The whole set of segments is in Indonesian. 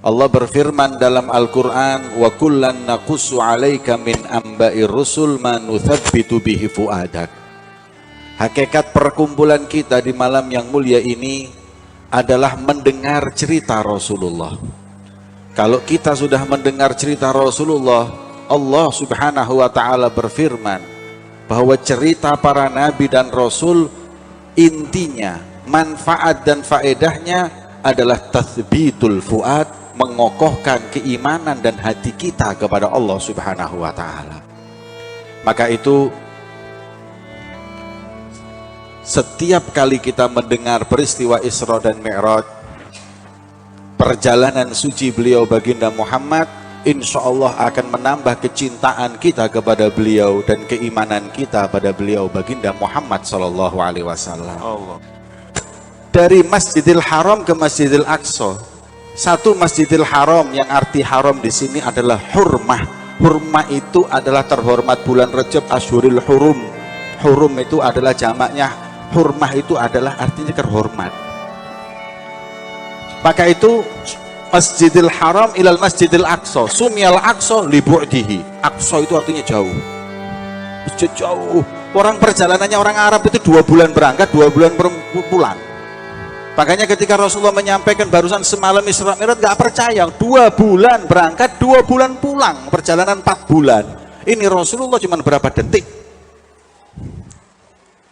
Allah berfirman dalam Al-Quran, wa kullan naqussu 'alaika min amba'ir rusul ma nuthabbitu bihi fu'adak. Hakikat perkumpulan kita di malam yang mulia ini adalah mendengar cerita Rasulullah. Kalau kita sudah mendengar cerita Rasulullah, Allah Subhanahu wa ta'ala berfirman bahwa cerita para nabi dan rasul intinya, manfaat dan faedahnya adalah tathbitul fuad, mengokohkan keimanan dan hati kita kepada Allah Subhanahu wa ta'ala. Maka itu setiap kali kita mendengar peristiwa Isra dan Mi'raj, perjalanan suci beliau baginda Muhammad, insya Allah akan menambah kecintaan kita kepada beliau dan keimanan kita pada beliau baginda Muhammad Sallallahu Alaihi Wasallam. Dari Masjidil Haram ke Masjidil Aqsa, satu Masjidil Haram yang arti haram di sini adalah hurmah. Hurmah itu adalah terhormat bulan Rajab, Ashuril Hurum. Hurum itu adalah jamaknya, hurmah itu adalah artinya terhormat. Maka itu Masjidil Haram ilal Masjidil Aqsa, sumiyal Aqsa li bu'dihi. Aqsa itu artinya jauh. Masjid jauh. Orang perjalanannya orang Arab itu 2 bulan berangkat, 2 bulan pulang. Makanya ketika Rasulullah menyampaikan barusan semalam Isra Mi'raj, gak percaya. 2 bulan berangkat, 2 bulan pulang. Perjalanan 4 bulan. Ini Rasulullah cuma berapa detik.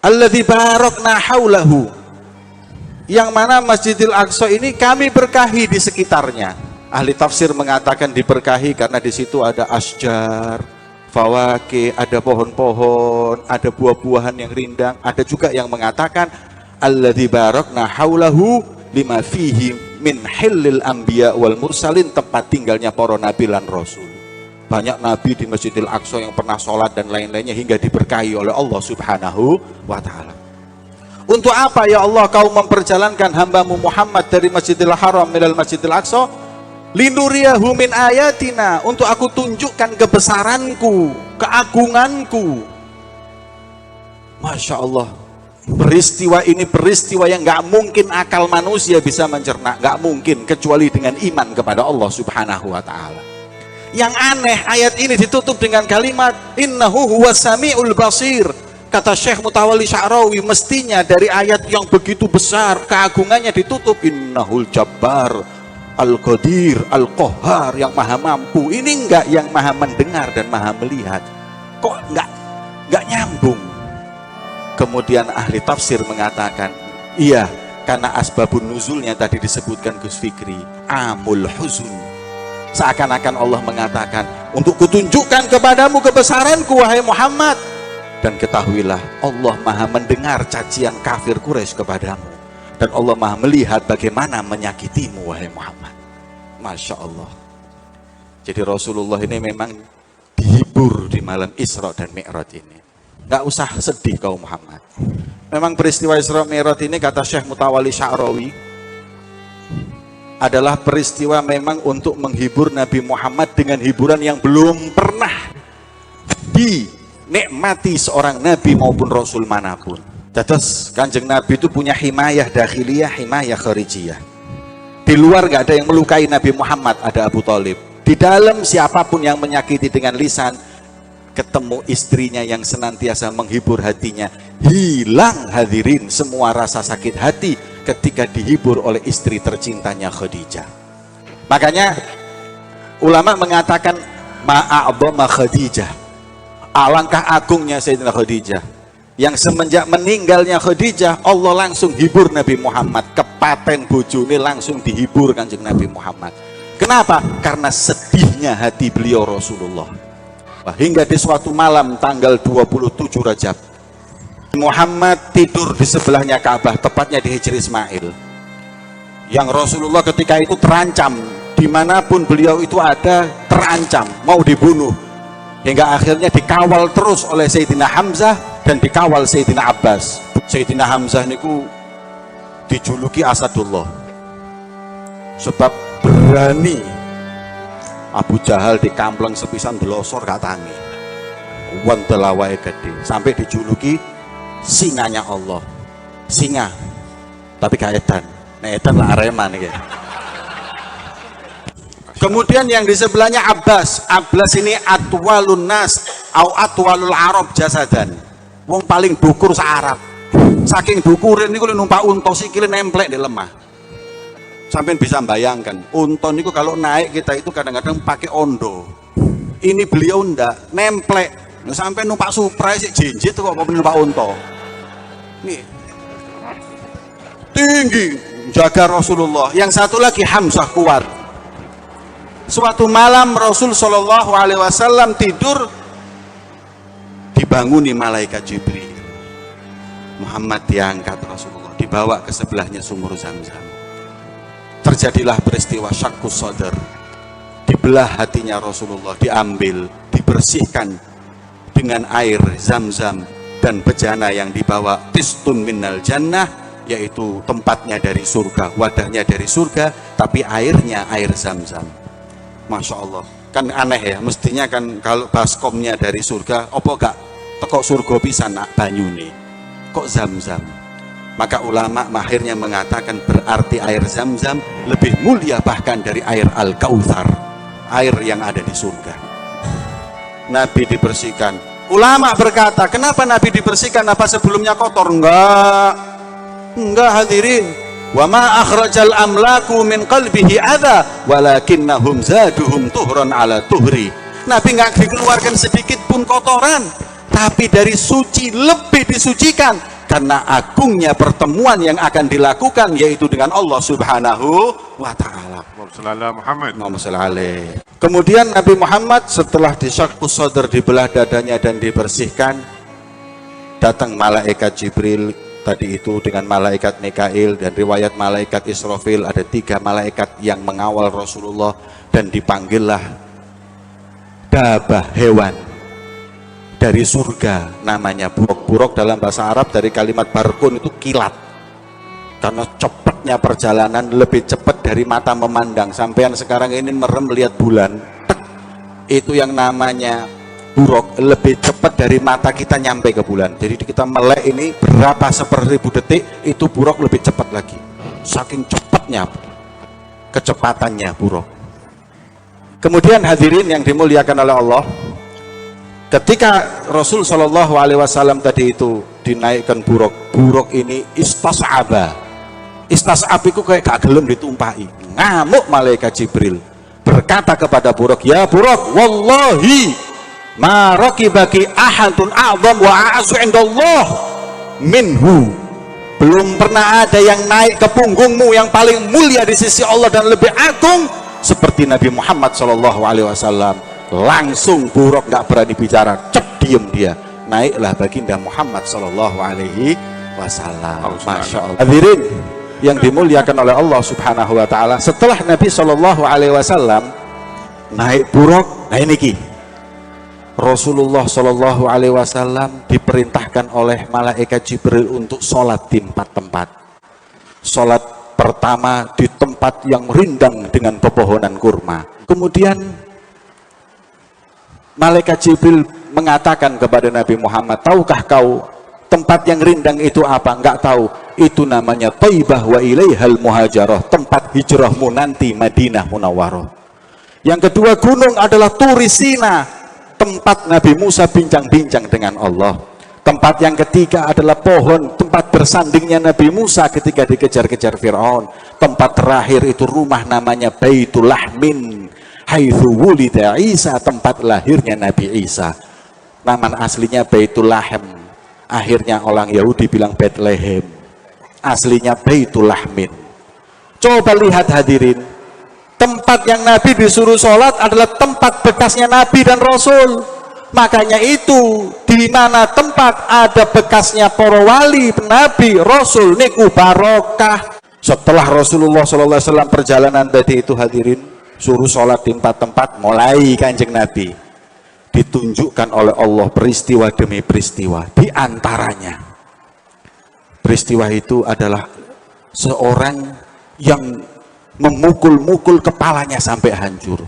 Alladzi barakna haulahu, yang mana Masjidil Aqsa ini kami berkahi di sekitarnya. Ahli tafsir mengatakan diberkahi karena di situ ada asjar, fawakih, ada pohon-pohon, ada buah-buahan yang rindang. Ada juga yang mengatakan alladzi barakna haulahu lima fihi min hillil anbiya wal mursalin, tempat tinggalnya para nabi dan rasul. Banyak nabi di Masjidil Aqsa yang pernah sholat dan lain-lainnya hingga diberkahi oleh Allah Subhanahu wa ta'ala. Untuk apa ya Allah kau memperjalankan hambamu Muhammad dari Masjidil Haram minal Masjidil Aqsa? Linuriyahu min ayatina, untuk aku tunjukkan kebesaranku, keagunganku. Masya Allah, peristiwa ini peristiwa yang gak mungkin akal manusia bisa mencerna, gak mungkin kecuali dengan iman kepada Allah Subhanahu wa ta'ala. Yang aneh, ayat ini ditutup dengan kalimat innahu huwas sami'ul basir. Kata Syekh Mutawalli Sya'rawi, mestinya dari ayat yang begitu besar keagungannya ditutup innahul jabbar al-qadir al-qahhar, yang maha mampu. Ini enggak yang maha mendengar dan maha melihat. Kok enggak nyambung? Kemudian ahli tafsir mengatakan, iya, karena asbabun nuzulnya tadi disebutkan Gus Fikri, amul huzun. Seakan-akan Allah mengatakan, untuk kutunjukkan kepadamu kebesaranku wahai Muhammad, dan ketahuilah Allah maha mendengar cacian kafir Quraisy kepadamu, dan Allah maha melihat bagaimana menyakitimu wahai Muhammad. Masya Allah. Jadi Rasulullah ini memang dihibur di malam Isra dan Mi'raj ini. Gak usah sedih kau Muhammad. Memang peristiwa Isra Mi'raj ini, kata Syekh Mutawalli Sya'rawi, adalah peristiwa memang untuk menghibur Nabi Muhammad dengan hiburan yang belum pernah dinikmati seorang Nabi maupun Rasul manapun. Terus Kanjeng Nabi itu punya himayah dakhiliyah, himayah kharijiyah. Di luar gak ada yang melukai Nabi Muhammad, ada Abu Thalib. Di dalam siapapun yang menyakiti dengan lisan, ketemu istrinya yang senantiasa menghibur hatinya, hilang hadirin semua rasa sakit hati ketika dihibur oleh istri tercintanya Khadijah. Makanya ulama mengatakan ma'a'dhama Khadijah, alangkah agungnya Sayyidina Khadijah, yang semenjak meninggalnya Khadijah Allah langsung hibur Nabi Muhammad. Kepaten bojone langsung dihibur Kanjeng Nabi Muhammad. Kenapa? Karena sedihnya hati beliau Rasulullah. Hingga di suatu malam tanggal 27 Rajab, Muhammad tidur di sebelahnya Ka'bah, tepatnya di Hijri Ismail, yang Rasulullah ketika itu terancam, dimanapun beliau itu ada terancam mau dibunuh, hingga akhirnya dikawal terus oleh Sayyidina Hamzah dan dikawal Sayyidina Abbas. Sayyidina Hamzah niku dijuluki Asadullah, sebab berani. Abu Jahal dikampleng sepisan delosor katanya, wantelawai gede, sampai dijuluki singanya Allah. Singa tapi gak edan, nah edan lah Arema nih. Kemudian yang di sebelahnya Abbas. Abbas ini atwalun nas au atwalul Arab jasadan. Wong paling dukur se-Arab. Saking dukurin niku numpak unta sikile nemplek di lemah. Sampai bisa bayangkan, unta niku kalau naik kita itu kadang-kadang pakai ondo. Ini beliau ndak nemplek. Sampai numpak Supra sik jinjit kok numpak unta. Nih. Tinggi jaga Rasulullah. Yang satu lagi Hamzah kuat. Suatu malam Rasul Shallallahu Alaihi Wasallam tidur, dibanguni malaikat Jibril. Muhammad diangkat Rasulullah, dibawa ke sebelahnya sumur Zam-Zam. Terjadilah peristiwa syakkus sadar, dibelah hatinya Rasulullah, diambil, dibersihkan dengan air Zam-Zam dan bejana yang dibawa tistun minnal jannah, yaitu tempatnya dari surga, wadahnya dari surga, tapi airnya air Zam-Zam. Masya Allah, kan aneh ya, mestinya kan kalau baskomnya dari surga, opo gak tekok surga bisa nak banyune, kok Zam-Zam. Maka ulama akhirnya mengatakan berarti air Zam-Zam lebih mulia bahkan dari air Al-Kautsar, air yang ada di surga. Nabi dibersihkan. Ulama berkata, kenapa Nabi dibersihkan? Apa sebelumnya kotor? Enggak hadirin. Wa ma akhrajal amlaku min qalbihi adza walakinnahum zaduhum tuhran ala tuhri. Nabi enggak dikeluarkan sedikit pun kotoran, tapi dari suci lebih disucikan karena agungnya pertemuan yang akan dilakukan, yaitu dengan Allah Subhanahu wa taala. Kemudian Nabi Muhammad setelah disyakkus sadar, dibelah dadanya dan dibersihkan, datang malaikat Jibril tadi itu dengan malaikat Mikail, dan riwayat malaikat Israfil, ada 3 malaikat yang mengawal Rasulullah, dan dipanggillah dabah, hewan dari surga namanya buruk. Buruk dalam bahasa Arab dari kalimat barkun itu kilat, karena cepatnya perjalanan, lebih cepat dari mata memandang. Sampean sekarang ini merem melihat bulan, itu yang namanya buruk, lebih cepat dari mata kita nyampe ke bulan. Jadi kita melek ini berapa seperribu detik, itu buruk lebih cepat lagi, saking cepatnya kecepatannya buruk. Kemudian hadirin yang dimuliakan oleh Allah, ketika Rasul Shallallahu Alaihi Wasallam tadi itu dinaikkan buruk, buruk ini istas'aba. Istas'ab itu kayak gak gelem ditumpahi. Ngamuk malaikat Jibril, berkata kepada buruk, ya buruk, wallahi ma rakibaki ahadun a'zam wa a'azu indallah minhu. Belum pernah ada yang naik ke punggungmu yang paling mulia di sisi Allah dan lebih agung seperti Nabi Muhammad Shallallahu Alaihi Wasallam. Langsung buruk gak berani bicara, cep diem dia. Naiklah baginda Muhammad Shallallahu Alaihi Wasallam. Masya Allah. Hadirin yang dimuliakan oleh Allah Subhanahu Wa Taala, setelah Nabi Shallallahu Alaihi Wasallam naik buruk, nah ini ki Rasulullah Shallallahu Alaihi Wasallam diperintahkan oleh malaikat Jibril untuk sholat di 4 tempat. Sholat pertama di tempat yang rindang dengan pepohonan kurma. Kemudian malaikat Jibril mengatakan kepada Nabi Muhammad, tahukah kau tempat yang rindang itu apa? Enggak tahu. Itu namanya Thaibah wa ilaihal muhajarah, tempat hijrahmu nanti Madinah Munawwarah. Yang kedua gunung adalah Turi Sina, tempat Nabi Musa bincang-bincang dengan Allah. Tempat yang ketiga adalah pohon, tempat bersandingnya Nabi Musa ketika dikejar-kejar Fir'aun. Tempat terakhir itu rumah namanya Baitul Lahmin, haitsu wulida Isa, tempat lahirnya Nabi Isa. Nama aslinya Baitul Lahm, akhirnya orang Yahudi bilang Bethlehem, aslinya Baitul Lahmin. Coba lihat hadirin, tempat yang Nabi disuruh sholat adalah tempat bekasnya Nabi dan Rasul. Makanya itu di mana tempat ada bekasnya para wali, Nabi, Rasul, niku barokah. Setelah Rasulullah SAW perjalanan tadi itu hadirin, suruh sholat di 4 tempat, mulai kanjeng Nabi ditunjukkan oleh Allah peristiwa demi peristiwa. Di antaranya peristiwa itu adalah seorang yang memukul-mukul kepalanya sampai hancur.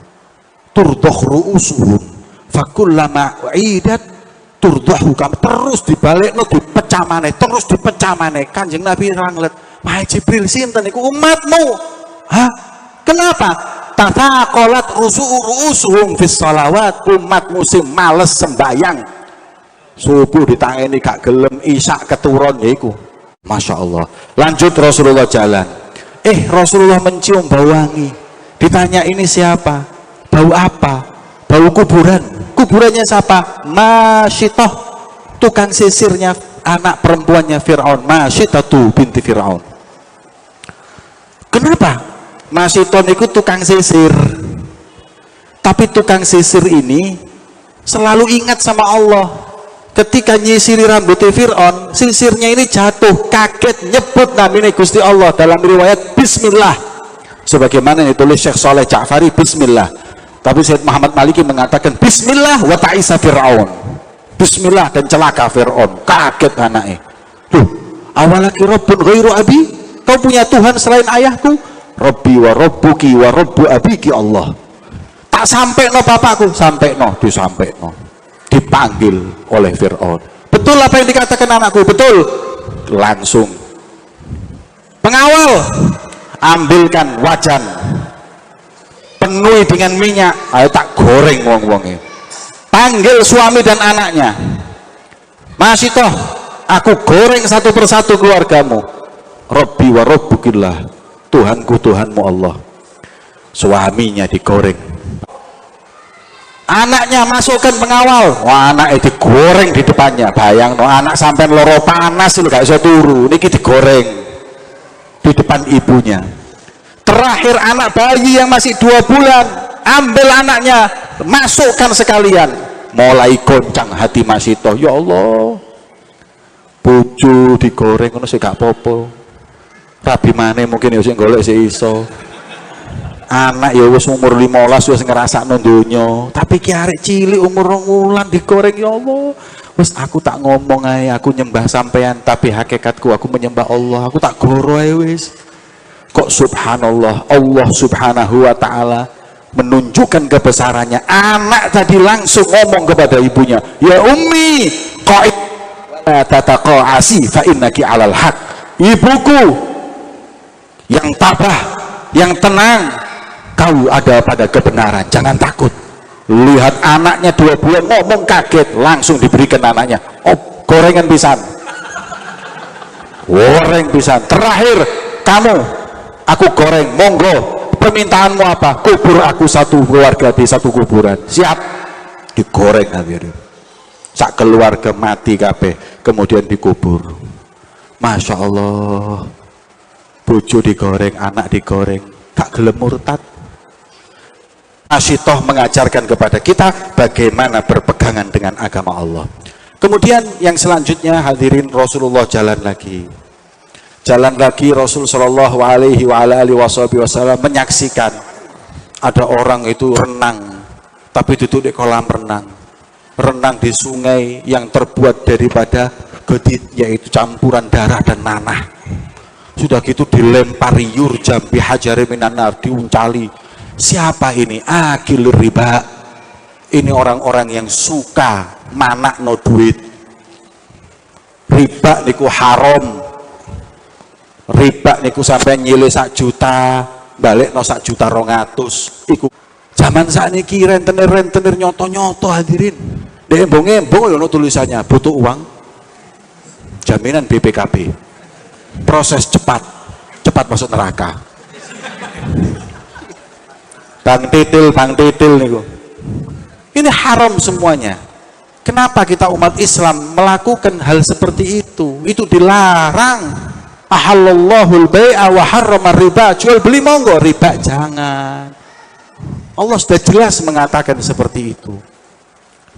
Turdakh ru'usuhum fakullama u'idat turdakhu, terus dibalik no dipecamane, terus dipecamane. Kanjeng Nabi ranglet, "Wahai Jibril, sinten iku umatmu?" Hah? Kenapa? tataqalat rusuhum fis sholawat, umat musim males sembayang, subuh ditangeni gak gelem, isya keturun yaiku. Masya Allah. Lanjut Rasulullah jalan, Rasulullah mencium bau wangi, ditanya ini siapa, bau apa, bau kuburan. Kuburannya siapa? Masyitoh, tukang sisirnya anak perempuannya Fir'aun, Masyitatu binti Fir'aun. Kenapa? Masyitoh itu tukang sisir, tapi tukang sisir ini selalu ingat sama Allah. Ketika nyisiri rambutnya Fir'aun, sisirnya ini jatuh, kaget, nyebut namanya Gusti Allah dalam riwayat Bismillah, sebagaimana yang ditulis Syekh Saleh Ja'fari, Bismillah. Tapi Syed Muhammad Maliki mengatakan Bismillah wa ta'isa Fir'aun, Bismillah dan celaka Fir'aun. Kaget anaknya, tuh awalaki Rabbun ghairu abi, kau punya Tuhan selain ayahku? Rabbi wa Rabbuki wa Rabbu abiki Allah. Tak sampai no bapakku, sampai no, disampai no, dipanggil oleh Fir'aun. Betul apa yang dikatakan anakku? Betul. Langsung pengawal, ambilkan wajan, penuhi dengan minyak, ayo tak goreng wong-wongnya. Panggil suami dan anaknya, Masyitoh, aku goreng satu persatu keluargamu. Rabbi wa Rabbukillah, Tuhanku Tuhanmu Allah. Suaminya digoreng, anaknya masukkan pengawal, wah anaknya digoreng di depannya. Bayang no, anak sampai loro panas lu gak bisa turu, niki digoreng di depan ibunya. Terakhir anak bayi yang masih 2 bulan, ambil anaknya, masukkan sekalian. Mulai goncang hati Masyitoh, ya Allah, bojo digoreng ngono sih gak popo, rabi maneh mungkin ya sing golek sik iso. Anak ya wis umur 15 wis ngrasakno donya, tapi ki arek cilik umur 2 wulan digoreng, ya Allah. Wis aku tak ngomong ae, aku nyembah sampean, tapi hakikatku aku menyembah Allah, aku tak goro ae wis. Kok subhanallah, Allah subhanahu wa ta'ala menunjukkan kebesarannya. Anak tadi langsung ngomong kepada ibunya, ya ummi qa'id la tataqa'asi fa innaki 'alal haq. Ibuku yang tabah, yang tenang, kau ada pada kebenaran, jangan takut. Lihat anaknya 2 bulan ngomong kaget, langsung diberikan anaknya, gorengan pisan, goreng pisan. Terakhir kamu, aku goreng, monggo, permintaanmu apa? Kubur aku satu keluarga di satu kuburan. Siap. Digoreng hadirin, sak keluarga mati kabeh, kemudian dikubur. Masya Allah, bojo digoreng, anak digoreng, gak gelem murtad. Masyitoh mengajarkan kepada kita bagaimana berpegangan dengan agama Allah. Kemudian yang selanjutnya hadirin, Rasulullah jalan lagi. Rasul Shallallahu Alaihi Wasallam menyaksikan ada orang itu renang, tapi duduk di kolam renang di sungai yang terbuat daripada gedit, yaitu campuran darah dan nanah. Sudah gitu dilempari yurjam bihajari minan nar, diuncali. Siapa ini? Akil riba. Ini orang-orang yang suka manakno duit. Riba niku haram. Riba niku sampai nyile 1 juta, balik no 1.200.000. Iku zaman sakniki rentenir nyoto hadirin. Dek embong yo tulisannya butuh uang, jaminan BPKB, proses cepat masuk neraka. Bang titil niku. Ini haram semuanya. Kenapa kita umat Islam melakukan hal seperti itu? Itu dilarang. Ahallallahul bai'a wa harrama riba, jual beli monggo, riba jangan. Allah sudah jelas mengatakan seperti itu.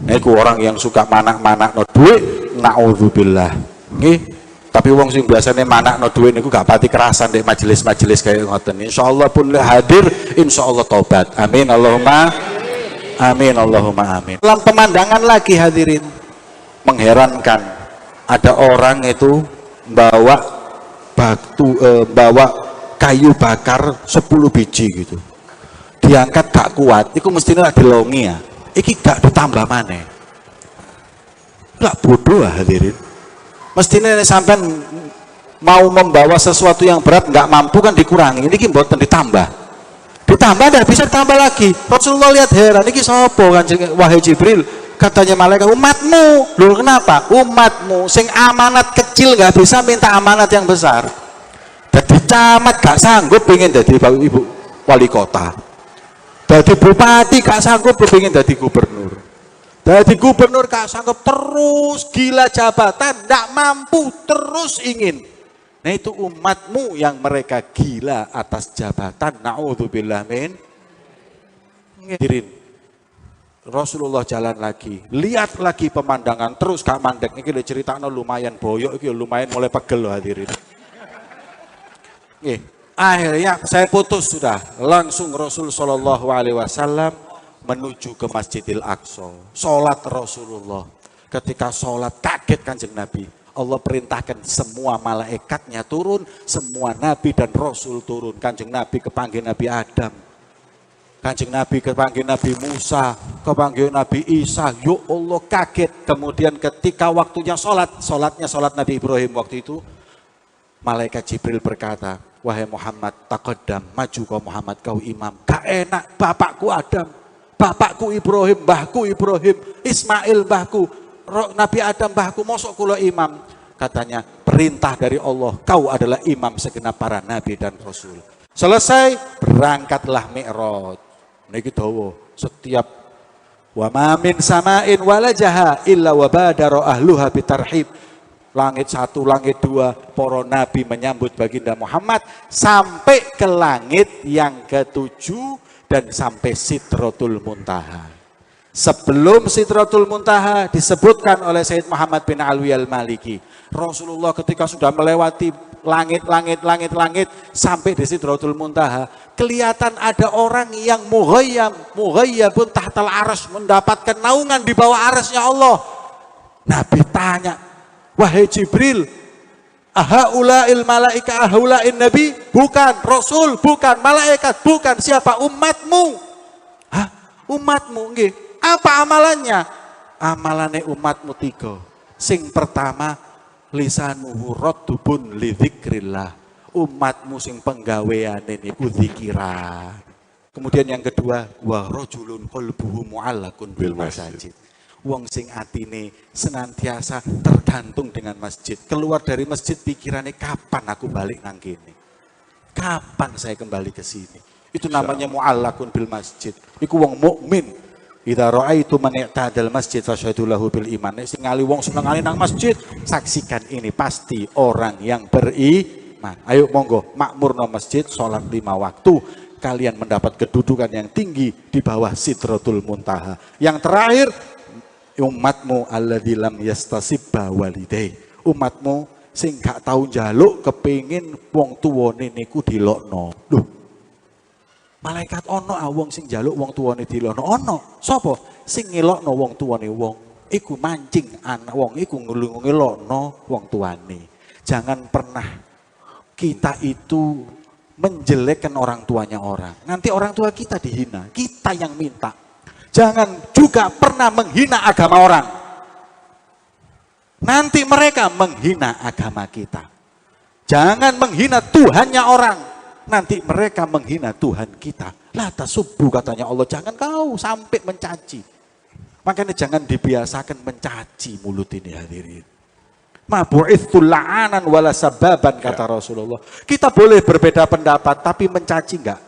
Nah, itu orang yang suka manak no duit, naudzubillah. Nggih, tapi wong sing biasanya no duit niku gak pati kerasan dek majelis-majelis kayak ngoten. Insyaallah pun hadir, insyaallah tobat. Amin Allahumma amin, Allahumma amin. Dalam pemandangan lagi hadirin, mengherankan, ada orang itu bawa kayu bakar 10 biji gitu, diangkat gak kuat, itu mestinya dilongi ya, iki gak ditambah maneh. Gak bodoh hadirin, mestinya sampai mau membawa sesuatu yang berat gak mampu kan dikurangi, ini mboten ditambah, Ditambah tidak bisa tambah lagi. Rasulullah lihat heran, ini sapa Kanjeng wahai Jibril? Katanya malaikat, umatmu. Loh kenapa? Umatmu sing amanat kecil nggak bisa minta amanat yang besar. Jadi camat gak sanggup pengen jadi ibu wali kota. Jadi bupati gak sanggup pengen jadi gubernur. Jadi gubernur gak sanggup, terus gila jabatan, tidak mampu, terus ingin. Nah itu umatmu yang mereka gila atas jabatan. Na'udzubillah min. Rasulullah jalan lagi, lihat lagi pemandangan, terus gak mandek. Ini ceritanya lumayan boyok, ini lumayan mulai pegel loh hadirin. Akhirnya saya putus sudah, langsung Rasul Shallallahu Alaihi Wasallam menuju ke Masjidil Aqsa, sholat Rasulullah. Ketika sholat kaget Kanjeng Nabi, Allah perintahkan semua malaikatnya turun, semua Nabi dan Rasul turun. Kanjeng Nabi kepanggil Nabi Adam, Kanjeng Nabi kepanggil Nabi Musa, kepanggil Nabi Isa. Ya Allah kaget. Kemudian ketika waktunya sholatnya sholat Nabi Ibrahim waktu itu, malaikat Jibril berkata, wahai Muhammad, taqaddam, maju kau Muhammad, kau imam. Gak enak, bapakku Adam, bapakku Ibrahim, mbahku Ibrahim, Ismail mbahku, Nabi Adam mbahku, mosok kula imam. Katanya perintah dari Allah, kau adalah imam segenap para nabi dan rasul. Selesai, berangkatlah Mi'raj. Niki dawa, setiap wa ma min sama'in wala jaha illa wa badara ahluha bitarhib. Langit 1, langit 2, para nabi menyambut baginda Muhammad sampai ke langit yang ke-7 dan sampai Sidratul Muntaha. Sebelum Sidratul Muntaha disebutkan oleh Sayyid Muhammad bin Alwi al-Maliki, Rasulullah ketika sudah melewati langit sampai di Sidratul Muntaha, kelihatan ada orang yang mughayyabun tahtal arsy, mendapatkan naungan di bawah arsy-Nya Allah. Nabi tanya, wahai Jibril, ahaula'il malaika ahaula'in nabi? Bukan, Rasul, bukan, malaikat, bukan. Siapa? Umatmu. Hah? Umatmu, nggih. Apa amalannya? Amalannya umatmu 3. Sing pertama, lisanuhu raddubun li dzikrillah. Umatmu sing penggaweane niku zikiran. Kemudian yang kedua, wa rajulun qalbuhu mu'allaqun bil masajid. Wong sing atine senantiasa tergantung dengan masjid. Keluar dari masjid pikirannya, kapan aku balik nang kene? Kapan saya kembali ke sini? Itu namanya mu'allaqun bil masjid. Iku wong mukmin. Idza ra'aitu man i'tadal masjid fasyhadu lahu bil iman. Nek sing ngali wong senengane nang masjid, saksikan ini pasti orang yang beriman. Ayo monggo makmurno masjid, salat 5 waktu. Kalian mendapat kedudukan yang tinggi di bawah Sidratul Muntaha. Yang terakhir, umatmu alladzi lam yastasibba walidai. Umatmu sing gak tau njaluk kepengin wong tuwane niku dilokno. Loh. Malaikat ono wong sing njaluk wong tuwane dilokno. Ono. Sapa? Sing ngelokno wong tuwane wong. Iku mancing anak wong iku ngelokno wong tuane. Jangan pernah kita itu menjelekkan orang tuanya orang. Nanti orang tua kita dihina, kita yang minta. Jangan juga pernah menghina agama orang. Nanti mereka menghina agama kita. Jangan menghina Tuhannya orang. Nanti mereka menghina Tuhan kita. La tasubbu katanya Allah. Jangan kau sampai mencaci. Makanya jangan dibiasakan mencaci mulut ini hadirin. Ma bu'itsu la'anan wala sababan kata Rasulullah. Kita boleh berbeda pendapat tapi mencaci enggak.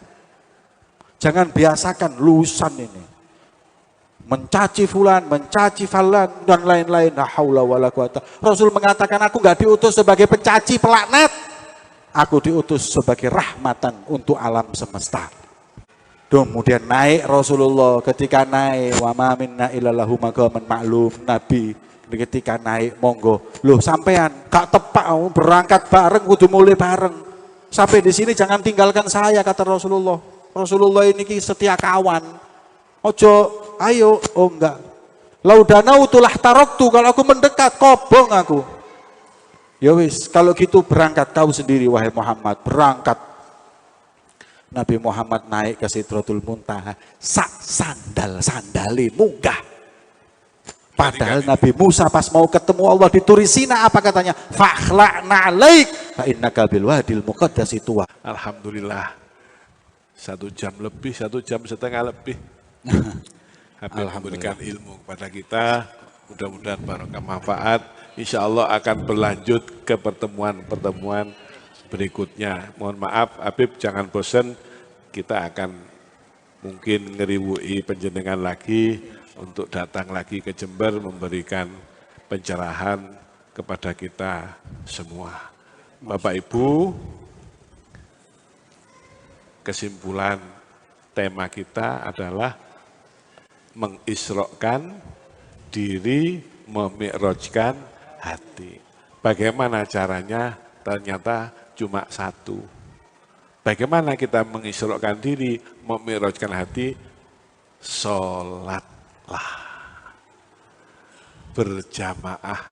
Jangan biasakan lusan ini. Mencaci fulan, mencaci falan dan lain-lain. La haula wala quwata. Rasul mengatakan aku enggak diutus sebagai pencaci pelaknat. Aku diutus sebagai rahmatan untuk alam semesta. Kemudian naik Rasulullah, ketika naik wa ma minna illallahu maqaman ma'lum, Nabi ketika naik monggo. Loh sampean gak tepak berangkat bareng kudu mulai bareng. Sampai di sini jangan tinggalkan saya kata Rasulullah. Rasulullah ini setia kawan. Ojo, ayo, oh enggak. Laudanau tulah taroktu, kalau aku mendekat kobong aku. Ya wis, kalau gitu berangkat kau sendiri wahai Muhammad, berangkat. Nabi Muhammad naik ke Sidratul Muntaha, sak sandali munggah. Padahal Nabi Musa pas mau ketemu Allah di Turisina apa katanya? Fakhla'na alaik fa innaka bil wadil muqaddasi tuwa. Alhamdulillah. 1 jam lebih, 1 jam setengah lebih. Habib memberikan ilmu kepada kita, mudah-mudahan barokah manfaat. Insya Allah akan berlanjut ke pertemuan-pertemuan berikutnya. Mohon maaf Habib, jangan bosan, kita akan mungkin ngeriwui penjenengan lagi untuk datang lagi ke Jember memberikan pencerahan kepada kita semua. Bapak Ibu, kesimpulan tema kita adalah mengisrokkan diri, memi'rajkan hati. Bagaimana caranya? Ternyata cuma satu. Bagaimana kita mengisrokkan diri, memi'rajkan hati? Sholatlah berjamaah.